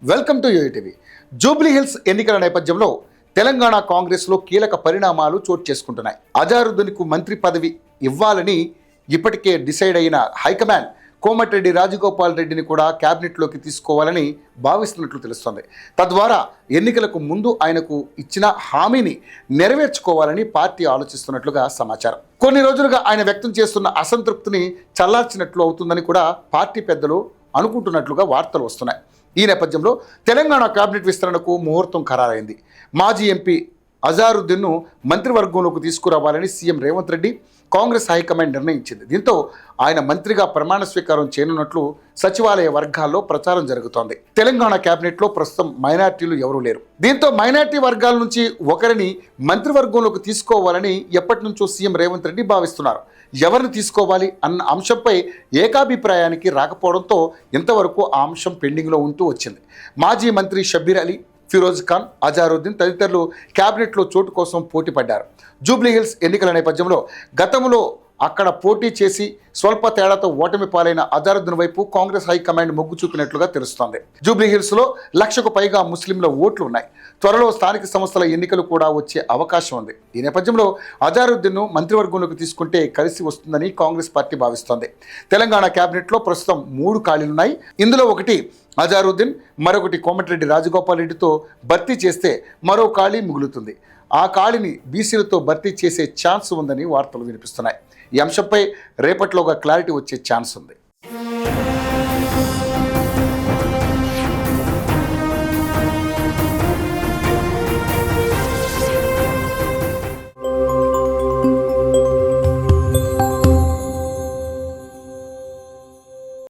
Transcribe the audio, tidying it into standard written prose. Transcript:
Welcome to UTV. Jubilee hills ఎన్నికల నేపథ్యంలో తెలంగాణ కాంగ్రెస్లో కీలక పరిణామాలు చోటు చేసుకుంటున్నాయి. అజారుద్దీన్కు మంత్రి పదవి ఇవ్వాలని ఇప్పటికే డిసైడ్ అయిన హైకమాండ్ కోమటిరెడ్డి రాజగోపాల్ రెడ్డిని కూడా క్యాబినెట్లోకి తీసుకోవాలని భావిస్తున్నట్లు తెలుస్తోంది. తద్వారా ఎన్నికలకు ముందు ఆయనకు ఇచ్చిన హామీని నెరవేర్చుకోవాలని పార్టీ ఆలోచిస్తున్నట్లుగా సమాచారం. కొన్ని రోజులుగా ఆయన వ్యక్తం చేస్తున్న అసంతృప్తిని చల్లార్చినట్లు అవుతుందని కూడా పార్టీ పెద్దలు అనుకుంటున్నట్లుగా వార్తలు వస్తున్నాయి. ఈ నేపథ్యంలో తెలంగాణ కేబినెట్ విస్తరణకు ముహూర్తం ఖరారైంది. మాజీ ఎంపీ అజారుద్దీన్ను మంత్రివర్గంలోకి తీసుకురావాలని సీఎం రేవంత్ రెడ్డి కాంగ్రెస్ హైకమాండ్ నిర్ణయించింది. దీంతో ఆయన మంత్రిగా ప్రమాణ స్వీకారం చేయనున్నట్లు సచివాలయ వర్గాల్లో ప్రచారం జరుగుతోంది. తెలంగాణ కేబినెట్లో ప్రస్తుతం మైనార్టీలు ఎవరూ లేరు. దీంతో మైనార్టీ వర్గాల నుంచి ఒకరిని మంత్రివర్గంలోకి తీసుకోవాలని ఎప్పటి నుంచో సీఎం రేవంత్ రెడ్డి భావిస్తున్నారు. ఎవరిని తీసుకోవాలి అన్న అంశంపై ఏకాభిప్రాయానికి రాకపోవడంతో ఇంతవరకు ఆ అంశం పెండింగ్లో ఉంటూ వచ్చింది. మాజీ మంత్రి షబ్బీర్ అలీ, ఫిరోజ్ ఖాన్, అజారుద్దీన్ తదితరులు క్యాబినెట్లో చోటు కోసం పోటీ పడ్డారు. జూబ్లీ హిల్స్ ఎన్నికల నేపథ్యంలో గతంలో అక్కడ పోటీ చేసి స్వల్ప తేడాతో ఓటమి పాలైన అజారుద్దీన్ వైపు కాంగ్రెస్ హైకమాండ్ మొగ్గు చూపినట్లుగా తెలుస్తోంది. జూబ్లీ హిల్స్లో 1,00,000కు పైగా ముస్లింల ఓట్లు ఉన్నాయి. త్వరలో స్థానిక సంస్థల ఎన్నికలు కూడా వచ్చే అవకాశం ఉంది. ఈ నేపథ్యంలో అజారుద్దీన్ను మంత్రివర్గంలోకి తీసుకుంటే కలిసి వస్తుందని కాంగ్రెస్ పార్టీ భావిస్తోంది. తెలంగాణ కేబినెట్లో ప్రస్తుతం 3 ఖాళీలున్నాయి. ఇందులో ఒకటి అజారుద్దీన్, మరొకటి కోమటిరెడ్డి రాజగోపాల్ రెడ్డితో భర్తీ చేస్తే మరో ఖాళీ మిగులుతుంది. ఆ ఖాళీని బీసీలతో భర్తీ చేసే ఛాన్స్ ఉందని వార్తలు వినిపిస్తున్నాయి. ఈ అంశంపై రేపట్లోగా క్లారిటీ వచ్చే ఛాన్స్ ఉంది.